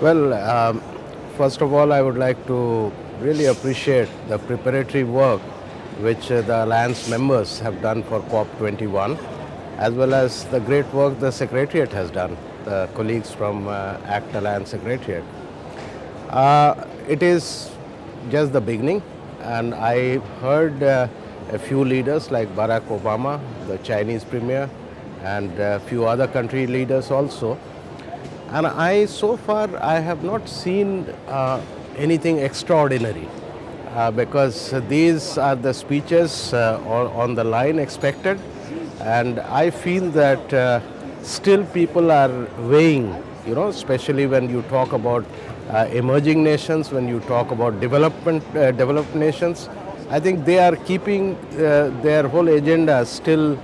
Well, first of all, I would like to really appreciate the preparatory work which the Alliance members have done for COP21, as well as the great work the Secretariat has done, the colleagues from ACT Alliance Secretariat. It is just the beginning, and I heard a few leaders like Barack Obama, the Chinese premier, and a few other country leaders also. And so far, I have not seen anything extraordinary because these are the speeches on the line expected, and I feel that still people are weighing, especially when you talk about emerging nations, when you talk about developed nations. I think they are keeping their whole agenda still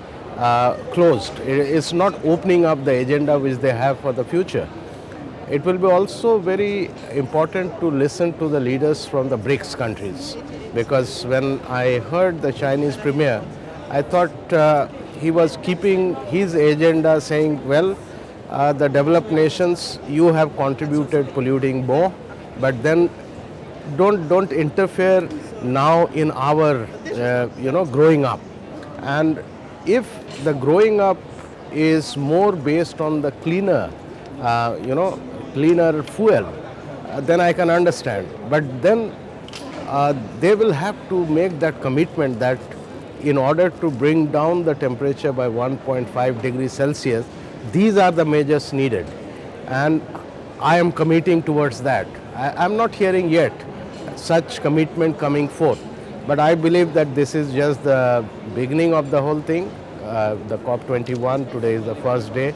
closed. It's not opening up the agenda which they have for the future. It will be also very important to listen to the leaders from the BRICS countries, because when I heard the Chinese premier, I thought he was keeping his agenda saying, well, the developed nations, you have contributed polluting more, but then don't interfere now in our growing up. And if the growing up is more based on the cleaner fuel, then I can understand. But then they will have to make that commitment that in order to bring down the temperature by 1.5 degrees Celsius, these are the measures needed. And I am committing towards that. I'm not hearing yet such commitment coming forth. But I believe that this is just the beginning of the whole thing. The COP21, today is the first day.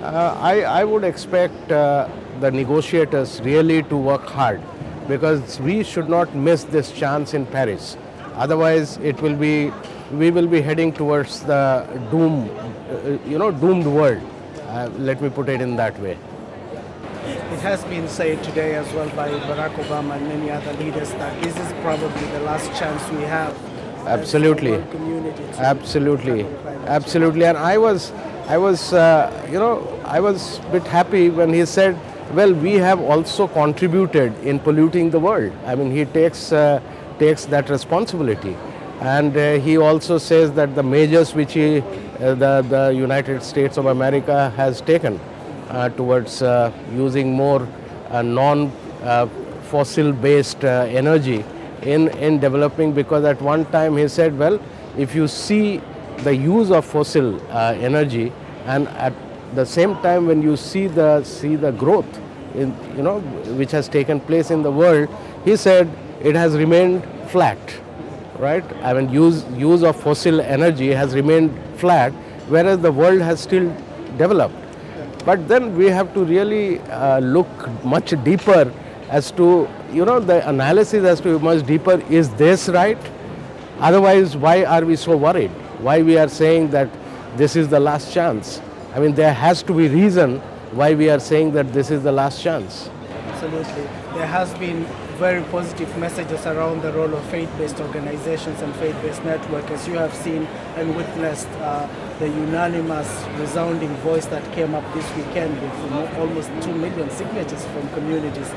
I would expect the negotiators really to work hard, because we should not miss this chance in Paris. Otherwise, we will be heading towards the doomed world. Let me put it in that way. It has been said today as well by Barack Obama and many other leaders that this is probably the last chance we have. Absolutely, As a world community to absolutely, tackle climate change. absolutely. And I was a bit happy when he said, "Well, we have also contributed in polluting the world." I mean, he takes that responsibility, and he also says that the measures which the United States of America has taken towards using more non-fossil based energy in developing, because at one time he said, well, if you see the use of fossil energy, and at the same time when you see the growth in, which has taken place in the world, he said it has remained flat, right? I mean, use of fossil energy has remained flat, whereas the world has still developed. But then we have to really look much deeper as to, the analysis has to be much deeper. Is this right? Otherwise, why are we so worried? Why we are saying that this is the last chance? I mean, there has to be reason why we are saying that this is the last chance. Absolutely. There has been very positive messages around the role of faith-based organizations and faith-based network, as you have seen and witnessed the unanimous resounding voice that came up this weekend with almost 2 million signatures from communities.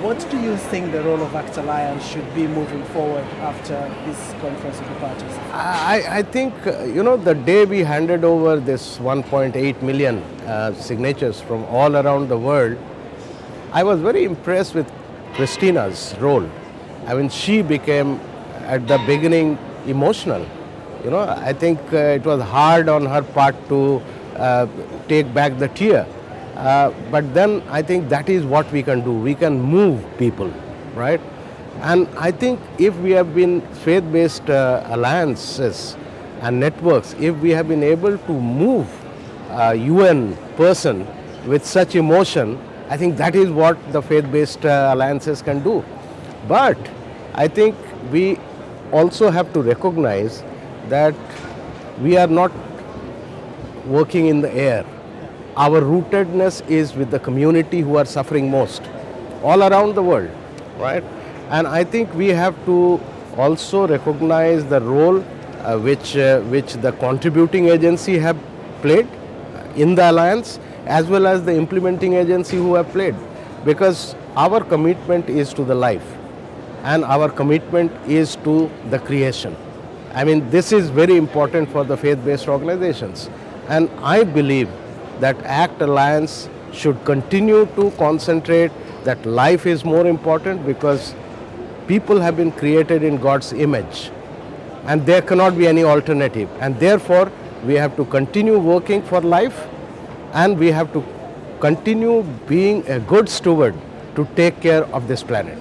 What do you think the role of ACT Alliance should be moving forward after this conference of the parties? I think, the day we handed over this 1.8 million signatures from all around the world, I was very impressed with Christina's role. I mean, she became at the beginning emotional. I think it was hard on her part to take back the tear. But then I think that is what we can do. We can move people, right? And I think if we have been faith-based alliances and networks, if we have been able to move a UN person with such emotion, I think that is what the faith-based alliances can do. But I think we also have to recognize that we are not working in the air. Our rootedness is with the community who are suffering most, all around the world, right? And I think we have to also recognize the role which the contributing agency have played in the alliance, as well as the implementing agency who have played. because our commitment is to the life and our commitment is to the creation. I mean, this is very important for the faith-based organizations. And I believe that ACT Alliance should continue to concentrate that life is more important, because people have been created in God's image and there cannot be any alternative. And therefore, we have to continue working for life, and we have to continue being a good steward to take care of this planet.